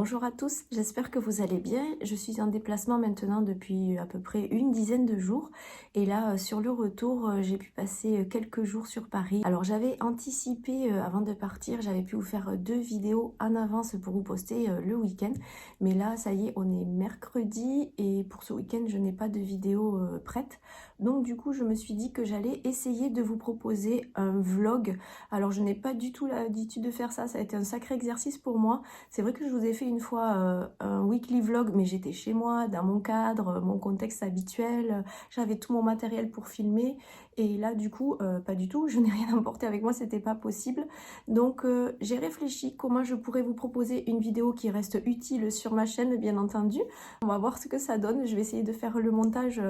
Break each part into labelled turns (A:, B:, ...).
A: Bonjour à tous, j'espère que vous allez bien. Je suis en déplacement maintenant depuis à peu près une dizaine de jours et là sur le retour j'ai pu passer quelques jours sur Paris. Alors j'avais anticipé avant de partir, j'avais pu vous faire 2 vidéos en avance pour vous poster le week-end, mais là ça y est, on est mercredi et pour ce week-end je n'ai pas de vidéo prête. Donc du coup je me suis dit que j'allais essayer de vous proposer un vlog. Alors je n'ai pas du tout l'habitude de faire ça a été un sacré exercice pour moi. C'est vrai que je vous ai fait une fois un weekly vlog, mais j'étais chez moi, dans mon cadre, mon contexte habituel, j'avais tout mon matériel pour filmer, et là du coup, pas du tout, je n'ai rien emporté avec moi, c'était pas possible. Donc j'ai réfléchi comment je pourrais vous proposer une vidéo qui reste utile sur ma chaîne, bien entendu. On va voir ce que ça donne, je vais essayer de faire le montage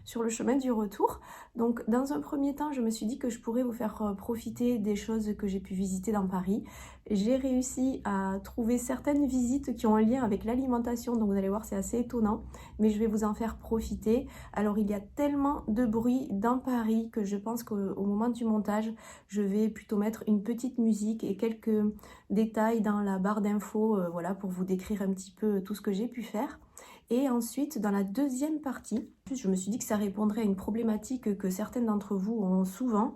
A: sur le chemin du retour. Donc dans un premier temps, je me suis dit que je pourrais vous faire profiter des choses que j'ai pu visiter dans Paris. J'ai réussi à trouver certaines visites qui ont un lien avec l'alimentation, donc vous allez voir c'est assez étonnant, mais je vais vous en faire profiter. Alors il y a tellement de bruit dans Paris que je pense qu'au moment du montage, je vais plutôt mettre une petite musique et quelques détails dans la barre d'infos, voilà, pour vous décrire un petit peu tout ce que j'ai pu faire. Et ensuite, dans la deuxième partie, je me suis dit que ça répondrait à une problématique que certaines d'entre vous ont souvent.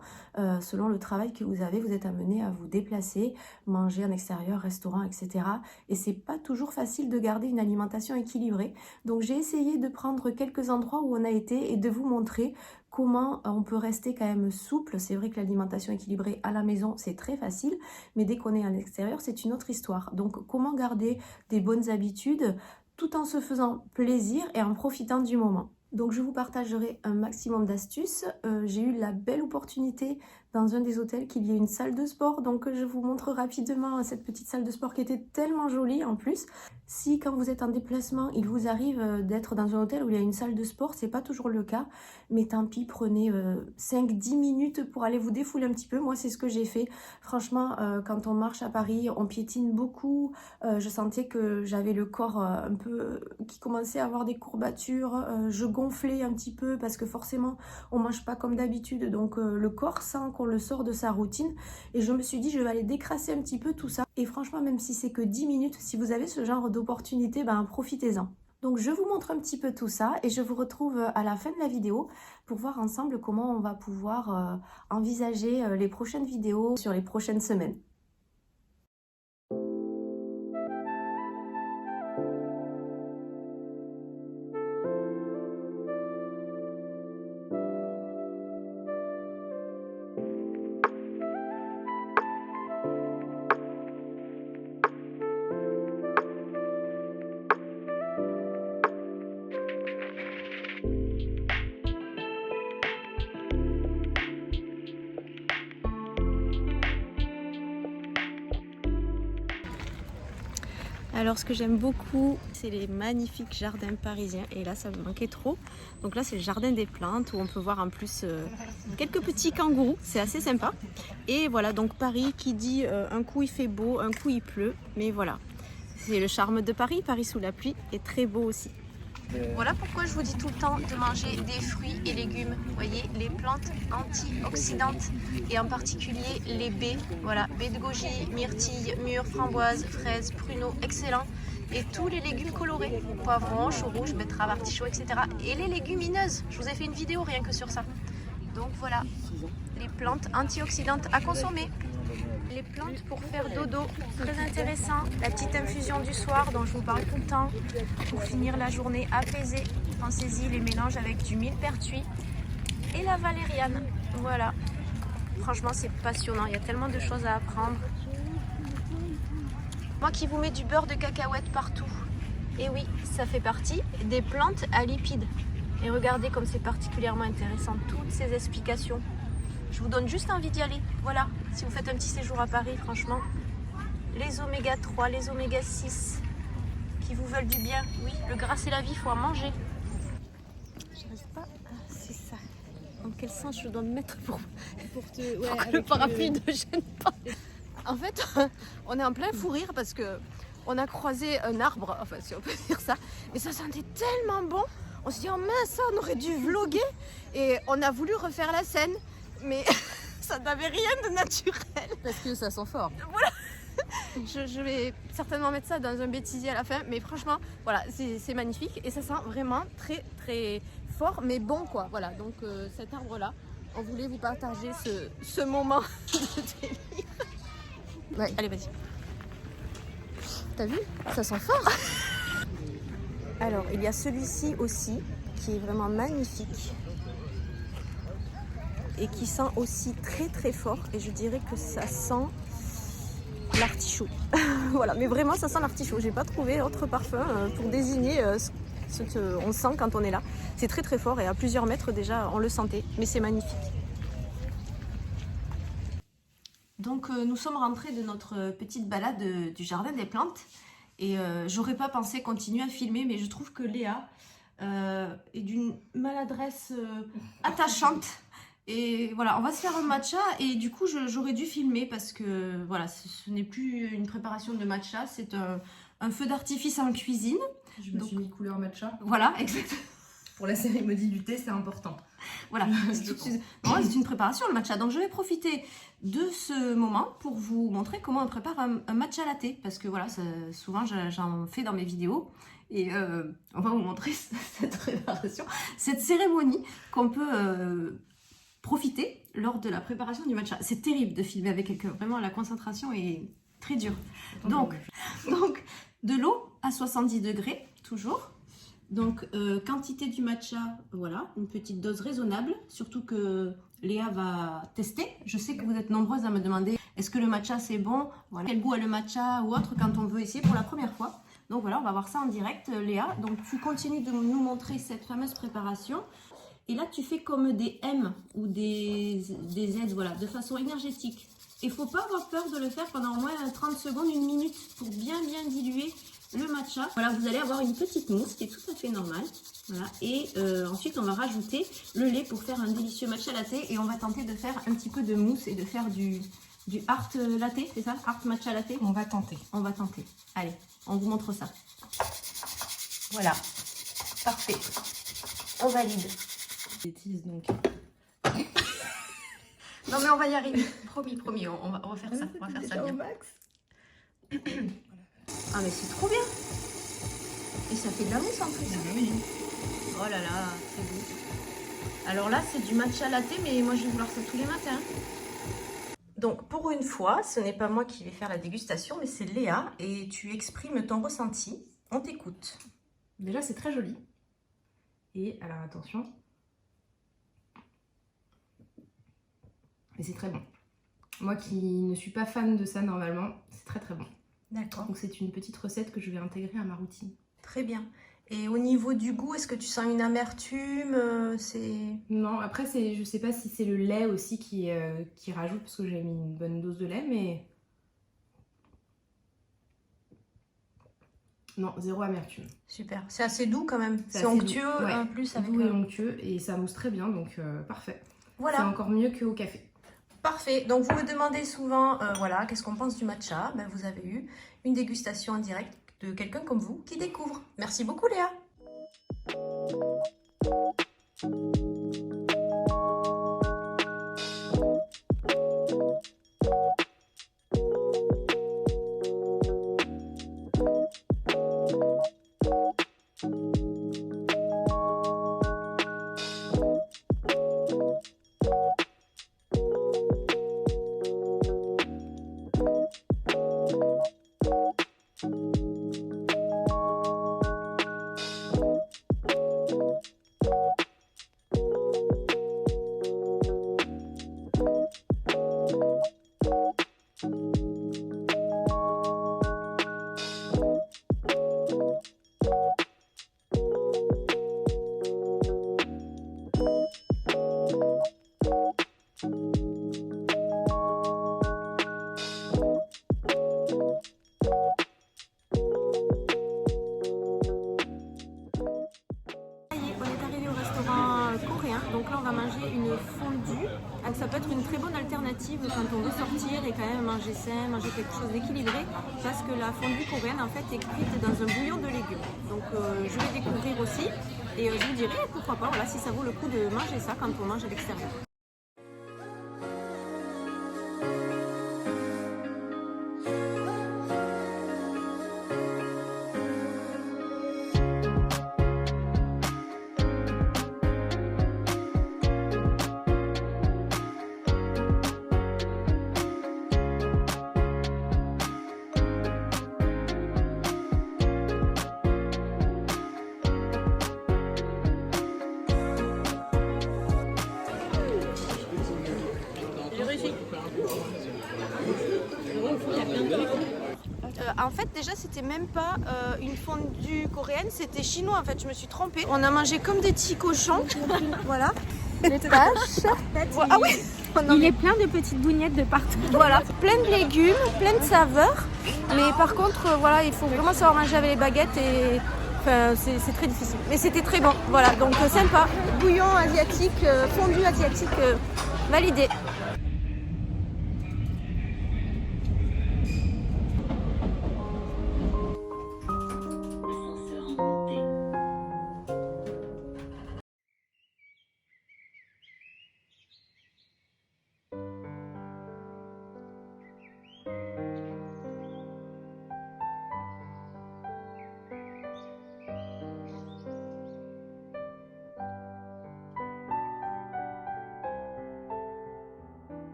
A: Selon le travail que vous avez, vous êtes amené à vous déplacer, manger en extérieur, restaurant, etc. Et c'est pas toujours facile de garder une alimentation équilibrée. Donc j'ai essayé de prendre quelques endroits où on a été et de vous montrer comment on peut rester quand même souple. C'est vrai que l'alimentation équilibrée à la maison, c'est très facile, mais dès qu'on est à l'extérieur, c'est une autre histoire. Donc comment garder des bonnes habitudes tout en se faisant plaisir et en profitant du moment. Donc je vous partagerai un maximum d'astuces. J'ai eu la belle opportunité dans un des hôtels qu'il y ait une salle de sport, donc je vous montre rapidement cette petite salle de sport qui était tellement jolie en plus. Si quand vous êtes en déplacement, il vous arrive d'être dans un hôtel où il y a une salle de sport, c'est pas toujours le cas, mais tant pis, prenez 5-10 minutes pour aller vous défouler un petit peu. Moi c'est ce que j'ai fait. Franchement, quand on marche à Paris, on piétine beaucoup, je sentais que j'avais le corps un peu qui commençait à avoir des courbatures, je gonflais un petit peu parce que forcément on mange pas comme d'habitude, donc le corps sent qu'on le sort de sa routine, et je me suis dit je vais aller décrasser un petit peu tout ça. Et franchement, même si c'est que 10 minutes, si vous avez ce genre d'opportunité, ben profitez-en. Donc je vous montre un petit peu tout ça et je vous retrouve à la fin de la vidéo pour voir ensemble comment on va pouvoir envisager les prochaines vidéos sur les prochaines semaines. Alors ce que j'aime beaucoup, c'est les magnifiques jardins parisiens, et là ça me manquait trop. Donc là c'est le jardin des plantes où on peut voir en plus quelques petits kangourous, c'est assez sympa. Et voilà, donc Paris qui dit un coup il fait beau, un coup il pleut, mais voilà. C'est le charme de Paris, Paris sous la pluie est très beau aussi. Voilà pourquoi je vous dis tout le temps de manger des fruits et légumes. Vous voyez, les plantes antioxydantes et en particulier les baies. Voilà, baies de goji, myrtille, mûres, framboises, fraises, pruneaux, excellent. Et tous les légumes colorés, poivrons, choux rouges, betteraves, artichauts, etc. Et les légumineuses, je vous ai fait une vidéo rien que sur ça. Donc voilà, les plantes antioxydantes à consommer. Les plantes pour faire dodo, très intéressant. La petite infusion du soir dont je vous parle tout le temps pour finir la journée apaisée. Pensez-y, les mélanges avec du millepertuis et la valériane. Voilà, franchement c'est passionnant, il y a tellement de choses à apprendre. Moi qui vous mets du beurre de cacahuète partout, et oui, ça fait partie des plantes à lipides. Et regardez comme c'est particulièrement intéressant, toutes ces explications. Je vous donne juste envie d'y aller. Voilà, si vous faites un petit séjour à Paris, franchement, les oméga 3, les oméga 6 qui vous veulent du bien. Oui, le gras c'est la vie, il faut en manger. J'arrive pas. C'est ça. Dans quel sens je dois me mettre pour que le parapluie ne gêne pas? En fait, on est en plein fou rire parce que on a croisé un arbre, enfin si on peut dire ça, et ça sentait tellement bon. On s'est dit oh mince, ça, on aurait dû vlogger, et on a voulu refaire la scène. Mais ça n'avait rien de naturel.
B: Parce que ça sent fort.
A: Voilà.
B: Je vais certainement mettre ça dans un bêtisier à la fin, mais franchement, voilà, c'est magnifique et ça sent vraiment très très fort, mais bon quoi. Voilà, donc cet arbre-là, on voulait vous partager ce moment de délire. Ouais, allez, vas-y. T'as vu? Ça sent fort. Alors, il y a celui-ci aussi, qui est vraiment magnifique et qui sent aussi très très fort, et je dirais que ça sent l'artichaut. Voilà, mais vraiment ça sent l'artichaut. J'ai pas trouvé autre parfum pour désigner ce qu'on sent quand on est là. C'est très très fort et à plusieurs mètres déjà on le sentait, mais c'est magnifique. Donc nous sommes rentrés de notre petite balade du jardin des plantes et j'aurais pas pensé continuer à filmer, mais je trouve que Léa est d'une maladresse attachante. Et voilà, on va se faire un matcha et du coup j'aurais dû filmer parce que voilà, ce n'est plus une préparation de matcha, c'est un feu d'artifice en cuisine.
C: Je me suis mis couleur matcha.
B: Voilà, exactement.
C: Pour la cérémonie du thé, c'est important.
B: Voilà, c'est une préparation le matcha. Donc je vais profiter de ce moment pour vous montrer comment on prépare un matcha latte. Parce que voilà, souvent j'en fais dans mes vidéos. Et on va vous montrer cette préparation, cette cérémonie qu'on peut profiter lors de la préparation du matcha. C'est terrible de filmer avec quelqu'un. Vraiment, la concentration est très dure. Donc de l'eau à 70 degrés, toujours. Donc, quantité du matcha, voilà, une petite dose raisonnable, surtout que Léa va tester. Je sais que vous êtes nombreuses à me demander est-ce que le matcha c'est bon, voilà. Quel goût a le matcha ou autre quand on veut essayer pour la première fois. Donc voilà, on va voir ça en direct, Léa. Donc tu continues de nous montrer cette fameuse préparation. Et là, tu fais comme des M ou des Z, voilà, de façon énergétique. Il ne faut pas avoir peur de le faire pendant au moins 30 secondes, une minute, pour bien diluer le matcha. Voilà, vous allez avoir une petite mousse qui est tout à fait normale. Voilà. Et ensuite, on va rajouter le lait pour faire un délicieux matcha latte. Et on va tenter de faire un petit peu de mousse et de faire du art latte, c'est ça? Art matcha latte?
C: On va tenter.
B: On va tenter. Allez, on vous montre ça. Voilà, parfait. On valide.
C: Bêtise donc.
B: Non mais on va y arriver. Promis, on va faire ça. On va faire ça bien.
C: Max.
B: Ah mais c'est trop bien. Et ça fait de la mousse en plus.
C: Ah oui.
B: Oh là là, c'est beau. Alors là, c'est du matcha latte, mais moi je vais vouloir ça tous les matins. Donc pour une fois, ce n'est pas moi qui vais faire la dégustation, mais c'est Léa. Et tu exprimes ton ressenti. On t'écoute.
C: Déjà, c'est très joli. Et alors attention. Et c'est très bon. Moi qui ne suis pas fan de ça normalement, c'est très très bon.
B: D'accord.
C: Donc c'est une petite recette que je vais intégrer à ma routine.
B: Très bien. Et au niveau du goût, est-ce que tu sens une amertume?
C: Non, après je sais pas si c'est le lait aussi qui rajoute, parce que j'ai mis une bonne dose de lait, mais... Non, zéro amertume.
B: Super. C'est assez doux quand même. C'est
C: assez
B: onctueux
C: doux, ouais.
B: en plus. Avec
C: doux et onctueux, et ça mousse très bien, donc parfait.
B: Voilà.
C: C'est encore mieux qu'au café.
B: Parfait. Donc vous me demandez souvent, voilà, qu'est-ce qu'on pense du matcha? Ben, vous avez eu une dégustation en direct de quelqu'un comme vous qui découvre. Merci beaucoup Léa. Donc là on va manger une fondue. Donc ça peut être une très bonne alternative quand on veut sortir et quand même manger sain, manger quelque chose d'équilibré, parce que la fondue coréenne en fait est cuite dans un bouillon de légumes. Donc je vais découvrir aussi et je vous dirai pourquoi pas, voilà, si ça vaut le coup de manger ça quand on mange à l'extérieur.
A: en fait déjà c'était même pas une fondue coréenne, c'était chinois en fait, je me suis trompée. On a mangé comme des petits cochons, voilà. Les tâches. Ah oui.
D: Il est plein de petites bougnettes de partout.
A: Voilà, plein de légumes, plein de saveurs. Mais par contre, voilà, il faut vraiment savoir manger avec les baguettes et enfin, c'est très difficile. Mais c'était très bon, voilà, donc sympa. Bouillon asiatique, fondue asiatique, validé.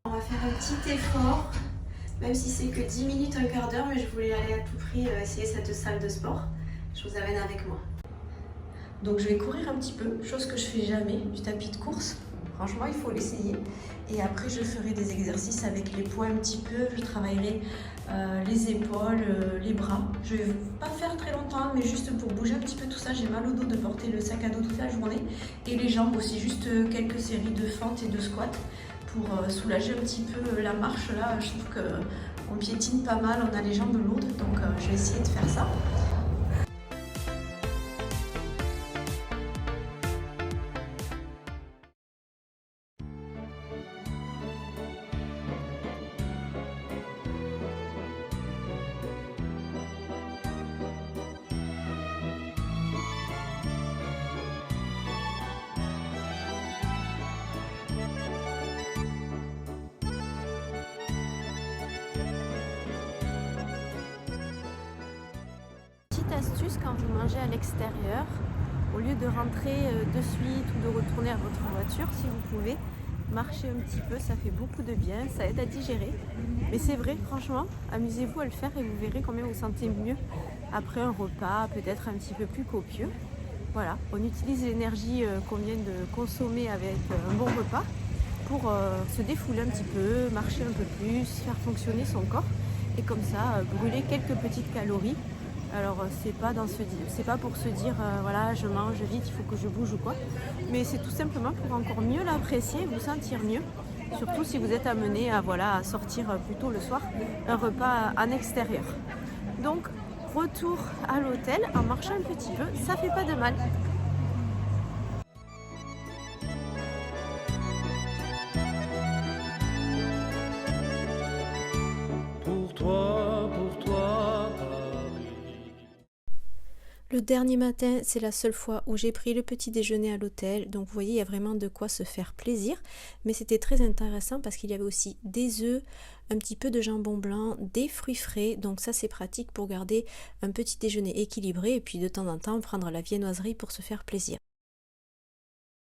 E: On va faire un petit effort, même si c'est que 10 minutes, un quart d'heure, mais je voulais aller à tout prix essayer cette salle de sport. Je vous amène avec moi. Donc je vais courir un petit peu, chose que je fais jamais, du tapis de course. Franchement, il faut l'essayer. Et après, je ferai des exercices avec les poids un petit peu. Je travaillerai les épaules, les bras. Je vais pas faire très longtemps, mais juste pour bouger un petit peu tout ça. J'ai mal au dos de porter le sac à dos toute la journée. Et les jambes aussi, juste quelques séries de fentes et de squats pour soulager un petit peu la marche. Là, je trouve qu'on piétine pas mal, on a les jambes lourdes. Donc je vais essayer de faire ça.
A: Astuce quand vous mangez à l'extérieur, au lieu de rentrer de suite ou de retourner à votre voiture, si vous pouvez marcher un petit peu, ça fait beaucoup de bien, ça aide à digérer. Mais c'est vrai, franchement, amusez-vous à le faire et vous verrez combien vous sentez mieux après un repas, peut-être un petit peu plus copieux. Voilà, on utilise l'énergie qu'on vient de consommer avec un bon repas pour se défouler un petit peu, marcher un peu plus, faire fonctionner son corps et comme ça brûler quelques petites calories. Alors c'est pas pour se dire voilà je mange vite, il faut que je bouge ou quoi, mais c'est tout simplement pour encore mieux l'apprécier, vous sentir mieux, surtout si vous êtes amené à sortir plutôt le soir, un repas en extérieur. Donc retour à l'hôtel en marchant un petit peu, ça fait pas de mal.
F: Le dernier matin, c'est la seule fois où j'ai pris le petit déjeuner à l'hôtel. Donc vous voyez, il y a vraiment de quoi se faire plaisir. Mais c'était très intéressant parce qu'il y avait aussi des œufs, un petit peu de jambon blanc, des fruits frais. Donc ça, c'est pratique pour garder un petit déjeuner équilibré. Et puis de temps en temps, prendre la viennoiserie pour se faire plaisir.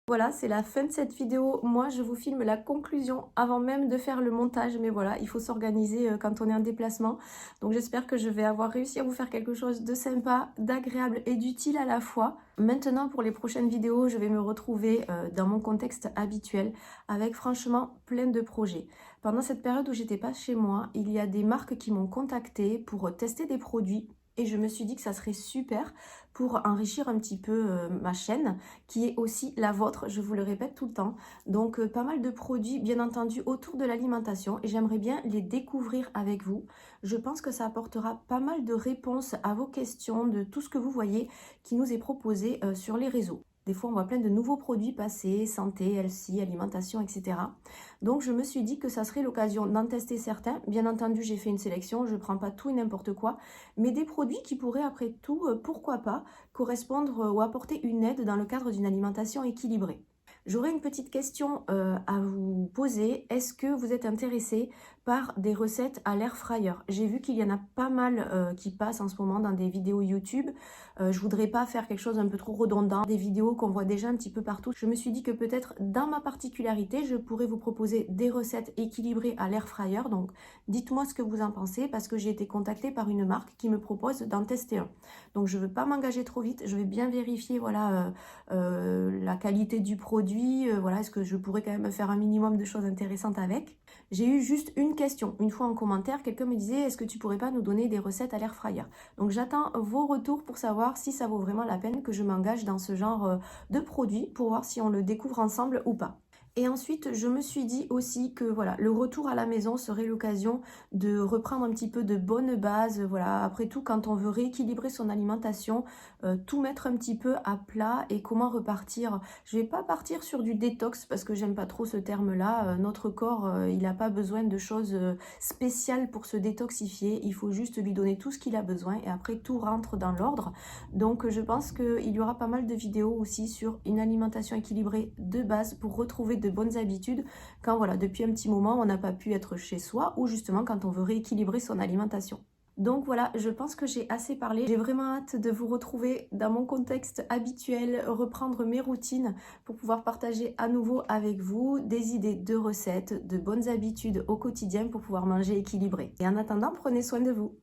A: Voilà, c'est la fin de cette vidéo. Moi, je vous filme la conclusion avant même de faire le montage. Mais voilà, il faut s'organiser quand on est en déplacement. Donc j'espère que je vais avoir réussi à vous faire quelque chose de sympa, d'agréable et d'utile à la fois. Maintenant, pour les prochaines vidéos, je vais me retrouver dans mon contexte habituel avec franchement plein de projets. Pendant cette période où j'étais pas chez moi, il y a des marques qui m'ont contacté pour tester des produits. Et je me suis dit que ça serait super pour enrichir un petit peu ma chaîne, qui est aussi la vôtre, je vous le répète tout le temps. Donc pas mal de produits, bien entendu, autour de l'alimentation, et j'aimerais bien les découvrir avec vous. Je pense que ça apportera pas mal de réponses à vos questions, de tout ce que vous voyez qui nous est proposé sur les réseaux. Des fois, on voit plein de nouveaux produits passer, santé, healthy, alimentation, etc. Donc, je me suis dit que ça serait l'occasion d'en tester certains. Bien entendu, j'ai fait une sélection, je ne prends pas tout et n'importe quoi, mais des produits qui pourraient, après tout, pourquoi pas, correspondre ou apporter une aide dans le cadre d'une alimentation équilibrée. J'aurais une petite question à vous poser. Est-ce que vous êtes intéressé par des recettes à l'air fryer? J'ai vu qu'il y en a pas mal qui passent en ce moment dans des vidéos YouTube. Je voudrais pas faire quelque chose un peu trop redondant, des vidéos qu'on voit déjà un petit peu partout. Je me suis dit que peut-être dans ma particularité, je pourrais vous proposer des recettes équilibrées à l'air fryer. Donc dites-moi ce que vous en pensez, parce que j'ai été contactée par une marque qui me propose d'en tester un. Donc je ne veux pas m'engager trop vite, je vais bien vérifier voilà, la qualité du produit, voilà, est-ce que je pourrais quand même faire un minimum de choses intéressantes avec. J'ai eu juste une question, une fois en commentaire, quelqu'un me disait est-ce que tu pourrais pas nous donner des recettes à l'air fryer? Donc j'attends vos retours pour savoir si ça vaut vraiment la peine que je m'engage dans ce genre de produit, pour voir si on le découvre ensemble ou pas. Et ensuite, je me suis dit aussi que voilà, le retour à la maison serait l'occasion de reprendre un petit peu de bonnes bases. Voilà, après tout, quand on veut rééquilibrer son alimentation, tout mettre un petit peu à plat et comment repartir. Je vais pas partir sur du détox parce que j'aime pas trop ce terme-là. Notre corps, il n'a pas besoin de choses spéciales pour se détoxifier. Il faut juste lui donner tout ce qu'il a besoin et après tout rentre dans l'ordre. Donc, je pense qu'il y aura pas mal de vidéos aussi sur une alimentation équilibrée de base pour retrouver de bonnes habitudes quand voilà, depuis un petit moment on n'a pas pu être chez soi, ou justement quand on veut rééquilibrer son alimentation. Donc voilà, je pense que j'ai assez parlé. J'ai vraiment hâte de vous retrouver dans mon contexte habituel, reprendre mes routines pour pouvoir partager à nouveau avec vous des idées de recettes, de bonnes habitudes au quotidien pour pouvoir manger équilibré. Et en attendant, prenez soin de vous.